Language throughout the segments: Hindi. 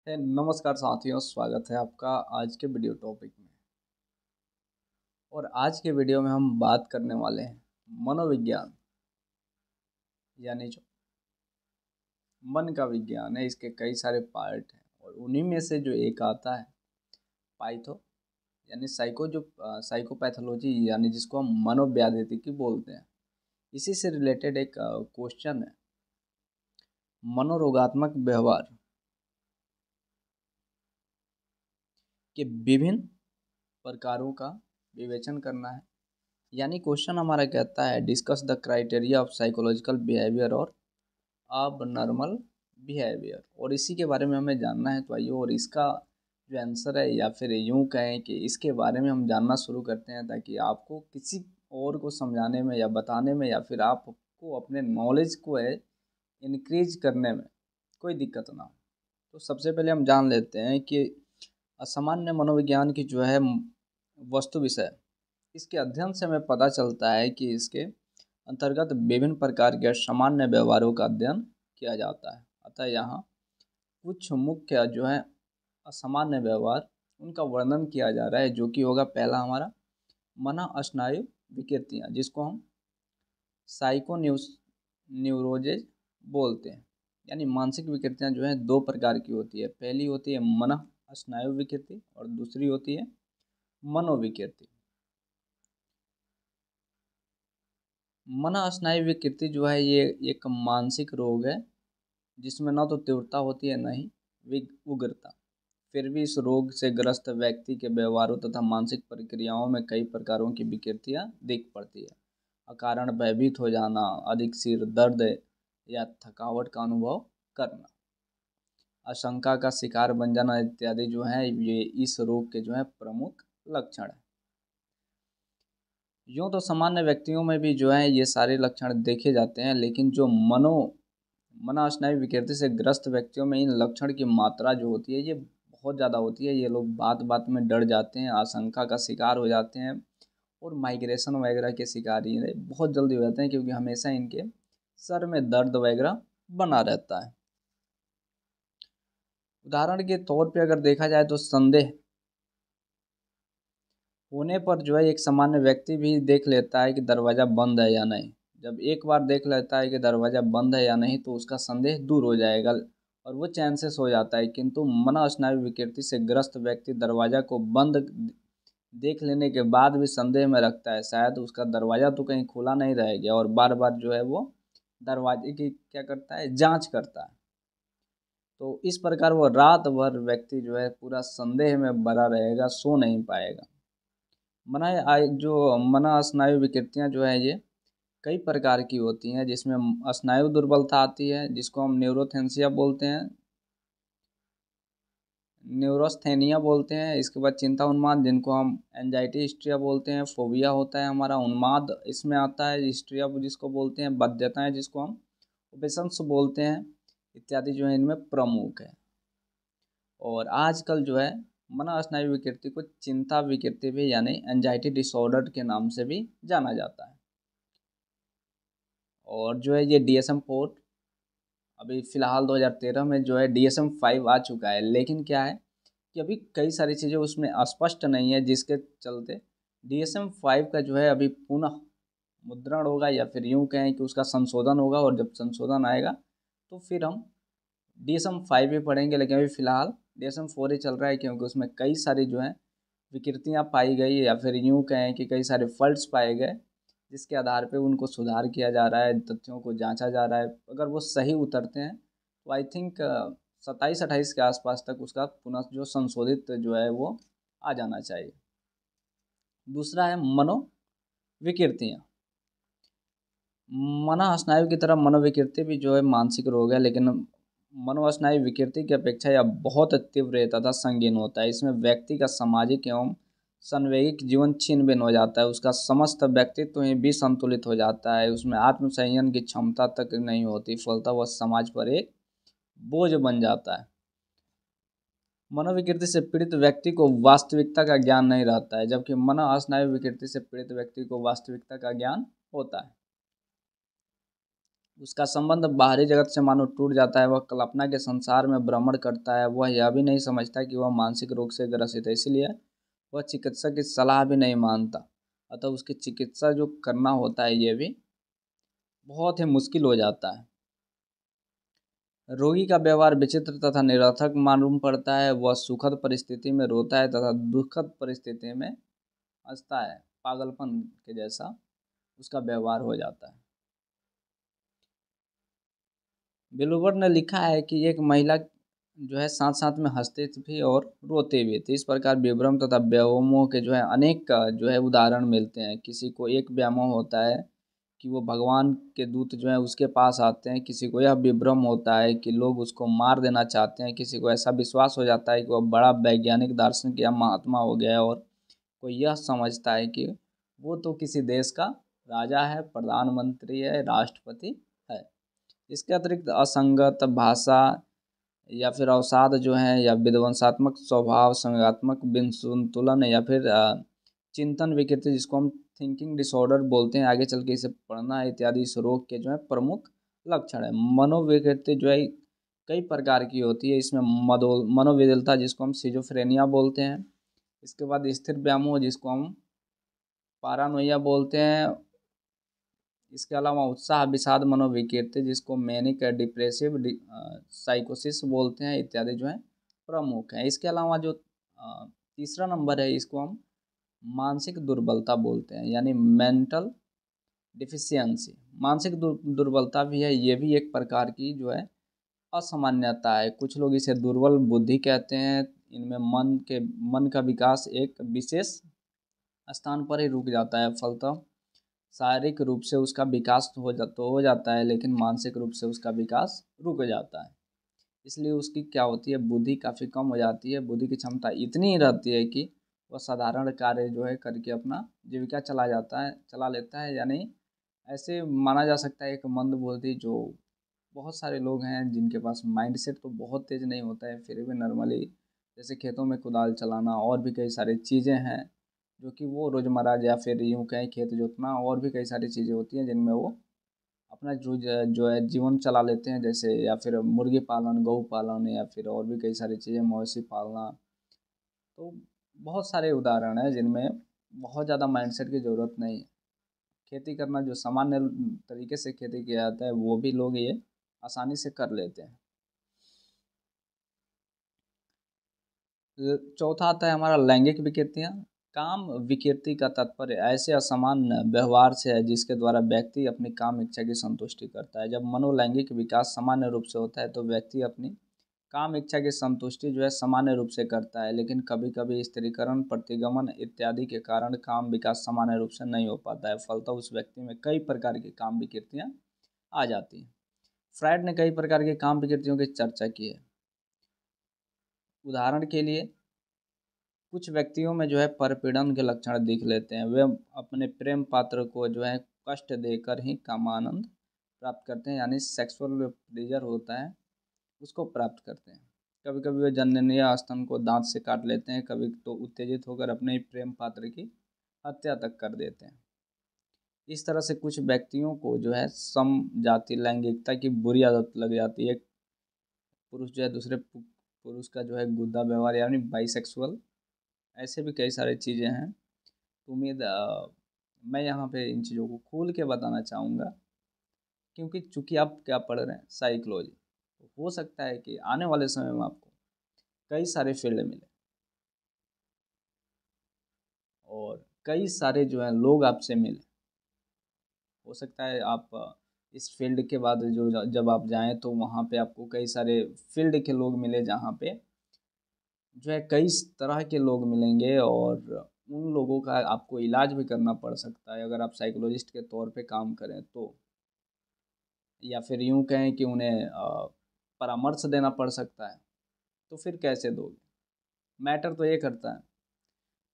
नमस्कार साथियों, स्वागत है आपका आज के वीडियो टॉपिक में। और आज के वीडियो में हम बात करने वाले हैं मनोविज्ञान, यानी जो मन का विज्ञान है। इसके कई सारे पार्ट हैं और उन्हीं में से जो एक आता है पाइथो, यानी साइकोपैथोलॉजी, यानी जिसको हम मनोवैद्यिकी बोलते हैं। इसी से रिलेटेड एक क्वेश्चन है, मनोरोगात्मक व्यवहार के विभिन्न प्रकारों का विवेचन करना है। यानी क्वेश्चन हमारा कहता है, discuss the criteria of psychological behaviour और अब नॉर्मल बिहेवियर। और इसी के बारे में हमें जानना है। तो आइए, और इसका जो आंसर है, या फिर यूँ कहें कि इसके बारे में हम जानना शुरू करते हैं, ताकि आपको किसी और को समझाने में या बताने में, या फिर आपको अपने नॉलेज को है इनक्रीज करने में कोई दिक्कत ना हो। तो सबसे पहले हम जान लेते हैं कि असामान्य मनोविज्ञान की जो है वस्तु विषय, इसके अध्ययन से हमें पता चलता है कि इसके अंतर्गत विभिन्न प्रकार के सामान्य व्यवहारों का अध्ययन किया जाता है। अतः यहाँ कुछ मुख्य जो है असामान्य व्यवहार, उनका वर्णन किया जा रहा है, जो कि होगा पहला हमारा मनःस्नायु विकृतियाँ, जिसको हम न्यूरोजेज बोलते हैं। यानी मानसिक विकृतियाँ जो हैं दो प्रकार की होती है। पहली होती है मनःस्नायु विकृति और दूसरी होती है मनोविकृति। मनःस्नायु विकृति जो है ये एक मानसिक रोग है, जिसमें न तो तीव्रता होती है, न ही उग्रता। फिर भी इस रोग से ग्रस्त व्यक्ति के व्यवहारों तथा मानसिक प्रक्रियाओं में कई प्रकारों की विकृतियां दिख पड़ती है। अकारण भयभीत हो जाना, अधिक सिर दर्द या थकावट का अनुभव करना, आशंका का शिकार बन जाना इत्यादि जो है ये इस रोग के जो है प्रमुख लक्षण है। यूँ तो सामान्य व्यक्तियों में भी जो है ये सारे लक्षण देखे जाते हैं, लेकिन जो मनःस्नायु विकृति से ग्रस्त व्यक्तियों में इन लक्षण की मात्रा जो होती है ये बहुत ज़्यादा होती है। ये लोग बात बात में डर जाते हैं, आशंका का शिकार हो जाते हैं और माइग्रेशन वगैरह के शिकार ये बहुत जल्दी हो जाते हैं, क्योंकि हमेशा इनके सर में दर्द वगैरह बना रहता है। उदाहरण के तौर पे अगर देखा जाए तो संदेह होने पर जो है एक सामान्य व्यक्ति भी देख लेता है कि दरवाज़ा बंद है या नहीं। जब एक बार देख लेता है कि दरवाज़ा बंद है या नहीं, तो उसका संदेह दूर हो जाएगा और वो चैन से सो जाता है। किंतु मनःस्नायु विकृति से ग्रस्त व्यक्ति दरवाज़ा को बंद देख लेने के बाद भी संदेह में रखता है, शायद उसका दरवाज़ा तो कहीं खुला नहीं रह गया, और बार बार जो है वो दरवाजे की क्या करता है, जांच करता है। तो इस प्रकार वो रात भर व्यक्ति जो है पूरा संदेह में भरा रहेगा, सो नहीं पाएगा। मनःस्नायु विकृतियाँ जो है ये कई प्रकार की होती हैं, जिसमें स्नायु दुर्बलता आती है, जिसको हम न्यूरोथेंसिया बोलते हैं, न्यूरोस्थेनिया बोलते हैं। इसके बाद चिंता उन्माद, जिनको हम एंजाइटी हिस्ट्रिया बोलते हैं। फोबिया होता है हमारा, उन्माद इसमें आता है। हिस्ट्रिया जिसको बोलते हैं, बाध्यताएं जिसको हम ओबेशंस बोलते हैं, इत्यादि जो है इनमें प्रमुख है। और आजकल जो है मनःस्नायु विकृति को चिंता विकृति भी, यानी एंजाइटी डिसऑर्डर के नाम से भी जाना जाता है। और जो है ये DSM-4 अभी फ़िलहाल 2013 में जो है DSM-5 आ चुका है, लेकिन क्या है कि अभी कई सारी चीज़ें उसमें अस्पष्ट नहीं है, जिसके चलते DSM-5 का जो है अभी पुनः मुद्रण होगा, या फिर यूँ कहें कि उसका संशोधन होगा। और जब संशोधन आएगा तो फिर हम DSM-5 भी पढ़ेंगे, लेकिन अभी फ़िलहाल DSM-4 ही चल रहा है, क्योंकि उसमें कई सारी जो है विकृतियाँ पाई गई, या फिर यूँ कहें कि कई सारे फॉल्ट्स पाए गए, जिसके आधार पे उनको सुधार किया जा रहा है, तथ्यों को जांचा जा रहा है। अगर वो सही उतरते हैं तो आई थिंक 27-28 के आसपास तक उसका पुनः जो संशोधित जो है वो आ जाना चाहिए। दूसरा है मनोविकृतियाँ। मनःस्नायु की तरह मनोविकृति भी जो है मानसिक रोग है, लेकिन मनोस्नायु विकृति की अपेक्षा यह बहुत तीव्र तथा संगीन होता है। इसमें व्यक्ति का सामाजिक एवं संवैगिक जीवन छिन्न भिन्न हो जाता है, उसका समस्त व्यक्तित्व ही विसंतुलित हो जाता है, उसमें आत्मसंयन की क्षमता तक नहीं होती, फलतः वह समाज पर एक बोझ बन जाता है। मनोविकृति से पीड़ित व्यक्ति को वास्तविकता का ज्ञान नहीं रहता है, जबकि मनःस्नायु विकृति से पीड़ित व्यक्ति को वास्तविकता का ज्ञान होता है। उसका संबंध बाहरी जगत से मानो टूट जाता है। वह कल्पना के संसार में भ्रमण करता है। वह यह भी नहीं समझता कि वह मानसिक रोग से ग्रसित है, इसलिए वह चिकित्सक की सलाह भी नहीं मानता। अतः उसकी चिकित्सा जो करना होता है ये भी बहुत ही मुश्किल हो जाता है। रोगी का व्यवहार विचित्र तथा निरर्थक मालूम पड़ता है। वह सुखद परिस्थिति में रोता है तथा दुखद परिस्थिति में हंसता है। पागलपन के जैसा उसका व्यवहार हो जाता है। बिलूवर ने लिखा है कि एक महिला जो है साथ साथ में हंसती थी और रोते भी थे। इस प्रकार विभ्रम तथा व्योमोह के जो है अनेक जो है उदाहरण मिलते हैं। किसी को एक व्यामोह होता है कि वो भगवान के दूत जो है उसके पास आते हैं। किसी को यह विभ्रम होता है कि लोग उसको मार देना चाहते हैं। किसी को ऐसा विश्वास हो जाता है कि वह बड़ा वैज्ञानिक दार्शनिक या महात्मा हो गया है, और कोई यह समझता है कि वो तो किसी देश का राजा है, प्रधानमंत्री है, राष्ट्रपति है। इसके अतिरिक्त असंगत भाषा या फिर अवसाद जो है, या विध्वंसात्मक स्वभाव, संज्ञात्मक विसंतुलन, या फिर चिंतन विकृति जिसको हम थिंकिंग डिसऑर्डर बोलते हैं, आगे चल के इसे पढ़ना है, इत्यादि इस रोग के जो है प्रमुख लक्षण है। मनोविकृति जो है कई प्रकार की होती है। इसमें मनोविकलता जिसको हम सिजोफ्रेनिया बोलते हैं। इसके बाद स्थिर व्यामोह जिसको हम पारानोइया बोलते हैं। इसके अलावा उत्साह विषाद मनोविकृति जिसको मैनिक डिप्रेसिव साइकोसिस बोलते हैं, इत्यादि जो है प्रमुख हैं। इसके अलावा जो तीसरा नंबर है इसको हम मानसिक दुर्बलता बोलते हैं, यानी मेंटल डिफिशियंसी। मानसिक दुर्बलता भी है, ये भी एक प्रकार की जो है असामान्यता है। कुछ लोग इसे दुर्बल बुद्धि कहते हैं। इनमें मन का विकास एक विशेष स्थान पर ही रुक जाता है। फलतः शारीरिक रूप से उसका विकास तो हो जाता है, लेकिन मानसिक रूप से उसका विकास रुक जाता है। इसलिए उसकी क्या होती है, बुद्धि काफ़ी कम हो जाती है। बुद्धि की क्षमता इतनी ही रहती है कि वह साधारण कार्य जो है करके अपना जीविका चला लेता है। यानी ऐसे माना जा सकता है एक मंदबुद्धि जो बहुत सारे लोग हैं जिनके पास माइंडसेट तो बहुत तेज नहीं होता है, फिर भी नॉर्मली जैसे खेतों में कुदाल चलाना और भी कई सारी चीज़ें हैं जो कि वो रोज़मर्रा, या फिर यूँ कहें खेत जोतना, और भी कई सारी चीज़ें होती हैं जिनमें वो अपना जो है जीवन चला लेते हैं। जैसे या फिर मुर्गी पालन, गऊ पालन, या फिर और भी कई सारी चीज़ें, मवेशी पालना। तो बहुत सारे उदाहरण हैं जिनमें बहुत ज़्यादा माइंडसेट की ज़रूरत नहीं है। खेती करना जो सामान्य तरीके से खेती किया जाता है वो भी लोग ये आसानी से कर लेते हैं। चौथा आता है हमारा लैंगिक विकृतियाँ। काम विकृति का तात्पर्य ऐसे असमान व्यवहार से है जिसके द्वारा व्यक्ति अपनी काम इच्छा की संतुष्टि करता है। जब मनोलैंगिक विकास सामान्य रूप से होता है तो व्यक्ति अपनी काम इच्छा की संतुष्टि जो है सामान्य रूप से करता है, लेकिन कभी कभी स्त्रीकरण, प्रतिगमन इत्यादि के कारण काम विकास सामान्य रूप से नहीं हो पाता है। फलतः उस व्यक्ति में कई प्रकार की काम विकृतियाँ आ जाती हैं। फ्रायड ने कई प्रकार की काम विकृतियों की चर्चा की है। उदाहरण के लिए कुछ व्यक्तियों में जो है परपीड़न के लक्षण दिख लेते हैं। वे अपने प्रेम पात्र को जो है कष्ट देकर ही कामानंद प्राप्त करते हैं, यानी सेक्सुअल प्लेजर होता है उसको प्राप्त करते हैं। कभी कभी वे जननेंद्रिय स्तन को दांत से काट लेते हैं। कभी तो उत्तेजित होकर अपने ही प्रेम पात्र की हत्या तक कर देते हैं। इस तरह से कुछ व्यक्तियों को जो है समजाति लैंगिकता की बुरी आदत लग जाती है। पुरुष जो है दूसरे पुरुष का जो है गुद्दा व्यवहार, यानी बाइसेक्सुअल। ऐसे भी कई सारी चीज़ें हैं। उम्मीद मैं यहाँ पे इन चीज़ों को खोल के बताना चाहूँगा, क्योंकि चूंकि आप क्या पढ़ रहे हैं साइकोलॉजी, हो सकता है कि आने वाले समय में आपको कई सारे फील्ड मिले और कई सारे जो है लोग आपसे मिले। हो सकता है आप इस फील्ड के बाद जो जब आप जाएं तो वहाँ पे आपको कई सारे फील्ड के लोग मिले, जहाँ पे जो है कई तरह के लोग मिलेंगे, और उन लोगों का आपको इलाज भी करना पड़ सकता है अगर आप साइकोलॉजिस्ट के तौर पे काम करें तो। या फिर यूँ कहें कि उन्हें परामर्श देना पड़ सकता है। तो फिर कैसे दोगे? मैटर तो ये करता है।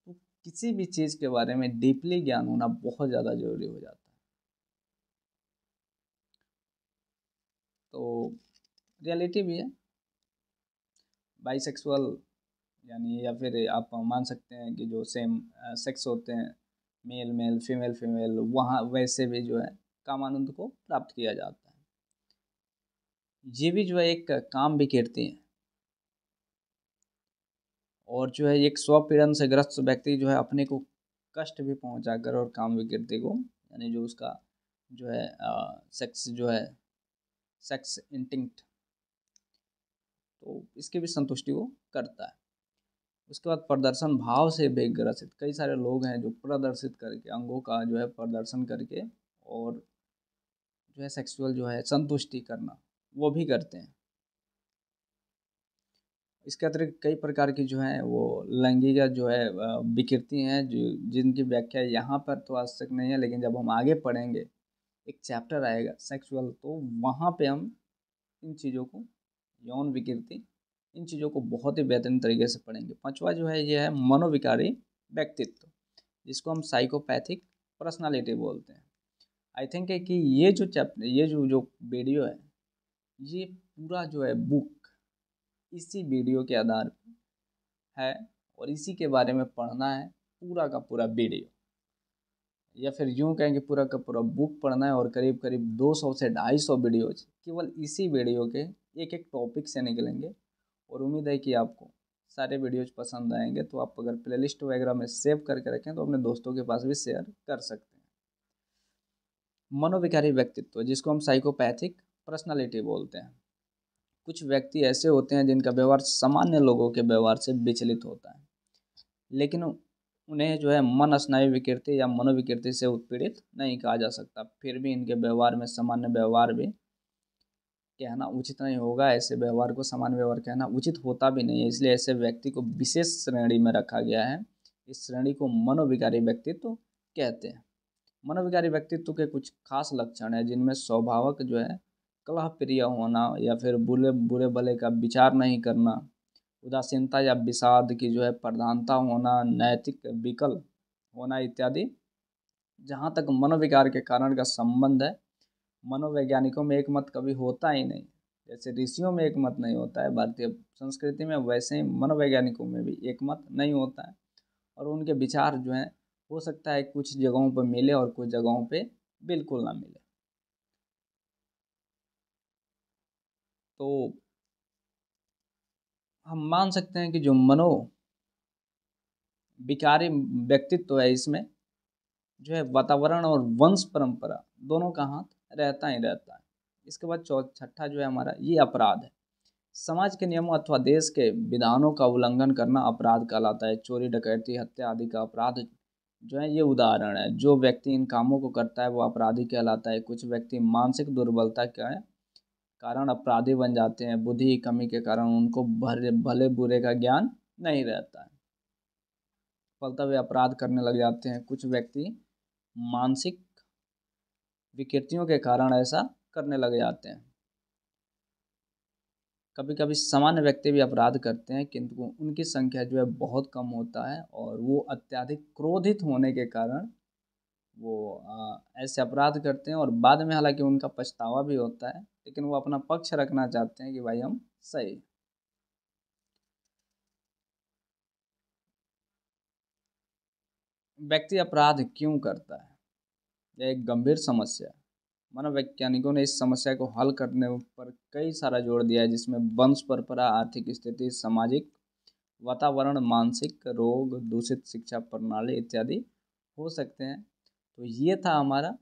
तो किसी भी चीज़ के बारे में डीपली ज्ञान होना बहुत ज़्यादा ज़रूरी हो जाता है। तो रियलिटी भी है। बाइसेक्सुअल यानी, या फिर आप मान सकते हैं कि जो सेम सेक्स होते हैं, मेल मेल, फीमेल फीमेल, वहाँ वैसे भी जो है कामानंद को प्राप्त किया जाता है। ये भी जो है एक काम विकीर्ति है, और जो है एक स्वपीड़न से ग्रस्त व्यक्ति जो है अपने को कष्ट भी पहुंचाकर और काम विकृति को, यानी जो उसका जो है सेक्स जो है सेक्स इंटिंक्ट, तो इसकी भी संतुष्टि वो करता है। उसके बाद प्रदर्शन भाव से बेग्रसित, कई सारे लोग हैं जो प्रदर्शित करके अंगों का जो है प्रदर्शन करके और जो है सेक्सुअल जो है संतुष्टि करना वो भी करते हैं। इसके अतिरिक्त कई प्रकार की जो है वो लैंगिक जो है विकृति हैं जो जिनकी व्याख्या यहाँ पर तो आवश्यक नहीं है, लेकिन जब हम आगे पढ़ेंगे एक चैप्टर आएगा सेक्सुअल, तो वहाँ पे हम इन चीज़ों को, यौन विकृति, इन चीज़ों को बहुत ही बेहतरीन तरीके से पढ़ेंगे। पांचवा जो है ये है मनोविकारी व्यक्तित्व, जिसको हम साइकोपैथिक पर्सनालिटी बोलते हैं। आई थिंक है कि ये जो चैप्टर, ये जो जो वीडियो है, ये पूरा जो है बुक इसी वीडियो के आधार पर है, और इसी के बारे में पढ़ना है पूरा का पूरा वीडियो, या फिर यूँ कहें कि पूरा का पूरा बुक पढ़ना है। और करीब करीब 200 से 250 वीडियोज केवल इसी वीडियो के एक एक टॉपिक से निकलेंगे, और उम्मीद है कि आपको सारे वीडियोज पसंद आएंगे। तो आप अगर प्लेलिस्ट वगैरह में सेव करके रखें तो अपने दोस्तों के पास भी शेयर कर सकते हैं। मनोविकारी व्यक्तित्व, जिसको हम साइकोपैथिक पर्सनालिटी बोलते हैं। कुछ व्यक्ति ऐसे होते हैं जिनका व्यवहार सामान्य लोगों के व्यवहार से विचलित होता है, लेकिन उन्हें जो है मन स्नायु विकृति या मनोविकृति से उत्पीड़ित नहीं कहा जा सकता। फिर भी इनके व्यवहार में सामान्य व्यवहार भी कहना उचित नहीं होगा, ऐसे व्यवहार को सामान्य व्यवहार कहना उचित होता भी नहीं है, इसलिए ऐसे व्यक्ति को विशेष श्रेणी में रखा गया है। इस श्रेणी को मनोविकारी व्यक्तित्व कहते हैं। मनोविकारी व्यक्तित्व के कुछ खास लक्षण हैं, जिनमें स्वभावक जो है कलह प्रिय होना, या फिर बुरे बुरे भले का विचार नहीं करना, उदासीनता या विषाद की जो है प्रधानता होना, नैतिक विकल होना इत्यादि। जहाँ तक मनोविकार के कारण का संबंध है, मनोवैज्ञानिकों में एक मत कभी होता ही नहीं। जैसे ऋषियों में एक मत नहीं होता है भारतीय संस्कृति में, वैसे ही मनोवैज्ञानिकों में भी एक मत नहीं होता है, और उनके विचार जो हैं हो सकता है कुछ जगहों पर मिले और कुछ जगहों पे बिल्कुल ना मिले। तो हम मान सकते हैं कि जो विकारी व्यक्तित्व है, इसमें जो है वातावरण और वंश परंपरा दोनों का हाथ रहता ही रहता है। इसके बाद छठा जो है हमारा ये अपराध है। समाज के नियमों अथवा देश के विधानों का उल्लंघन करना अपराध कहलाता है। चोरी, डकैती, हत्या आदि का अपराध जो है ये उदाहरण है। जो व्यक्ति इन कामों को करता है वो अपराधी कहलाता है। कुछ व्यक्ति मानसिक दुर्बलता के कारण अपराधी बन जाते हैं। बुद्धि की कमी के कारण उनको भले बुरे का ज्ञान नहीं रहता है, फलतः वे अपराध करने लग जाते हैं। कुछ व्यक्ति मानसिक विकृतियों के कारण ऐसा करने लग जाते हैं। कभी कभी सामान्य व्यक्ति भी अपराध करते हैं, किंतु उनकी संख्या जो है बहुत कम होता है, और वो अत्यधिक क्रोधित होने के कारण वो ऐसे अपराध करते हैं, और बाद में हालांकि उनका पछतावा भी होता है, लेकिन वो अपना पक्ष रखना चाहते हैं कि भाई हम सही। व्यक्ति अपराध क्यों करता है, यह एक गंभीर समस्या है। मनोवैज्ञानिकों ने इस समस्या को हल करने पर कई सारा जोर दिया है, जिसमें वंश परंपरा, आर्थिक स्थिति, सामाजिक वातावरण, मानसिक रोग, दूषित शिक्षा प्रणाली इत्यादि हो सकते हैं। तो ये था हमारा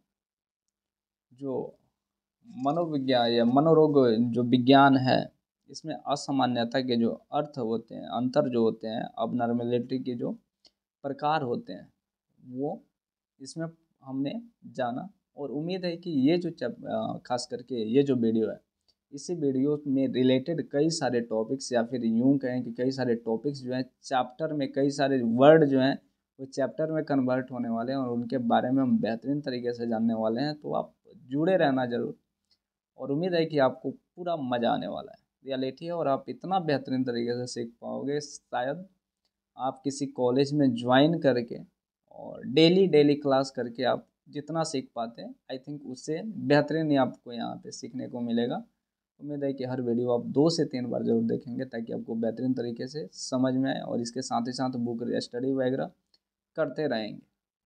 जो मनोविज्ञान या मनोरोग जो विज्ञान है, इसमें असामान्यता के जो अर्थ होते हैं, अंतर जो होते हैं, अबनॉर्मेलिटी के जो प्रकार होते हैं, वो इसमें हमने जाना। और उम्मीद है कि ये जो खास करके ये जो वीडियो है, इसी वीडियो में रिलेटेड कई सारे टॉपिक्स, या फिर यूँ कहें कि कई सारे टॉपिक्स जो हैं चैप्टर में, कई सारे वर्ड जो हैं वो चैप्टर में कन्वर्ट होने वाले हैं, और उनके बारे में हम बेहतरीन तरीके से जानने वाले हैं। तो आप जुड़े रहना ज़रूर, और उम्मीद है कि आपको पूरा मज़ा आने वाला है। रियलिटी है, और आप इतना बेहतरीन तरीके से सीख पाओगे, शायद आप किसी कॉलेज में ज्वाइन करके और डेली डेली क्लास करके आप जितना सीख पाते हैं, आई थिंक उससे बेहतरीन ही आपको यहाँ पे सीखने को मिलेगा। उम्मीद है कि हर वीडियो आप 2 से 3 बार ज़रूर देखेंगे, ताकि आपको बेहतरीन तरीके से समझ में आए, और इसके साथ ही साथ बुक स्टडी वगैरह करते रहेंगे।